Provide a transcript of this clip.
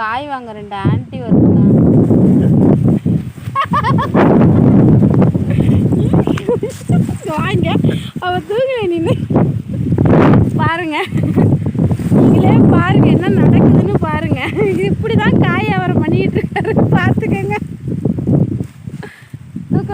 காய் வாங்க 2 ஆன்ட்டி வருதுங்க. வாங்க அவ தூங்கல நின்று பாருங்க. நீங்களே பாருங்க என்ன நடக்குதுன்னு பாருங்க. இப்படிதான் காய் வியாபாரம் பண்ணிட்டு இருக்காரு பார்த்துக்கங்க.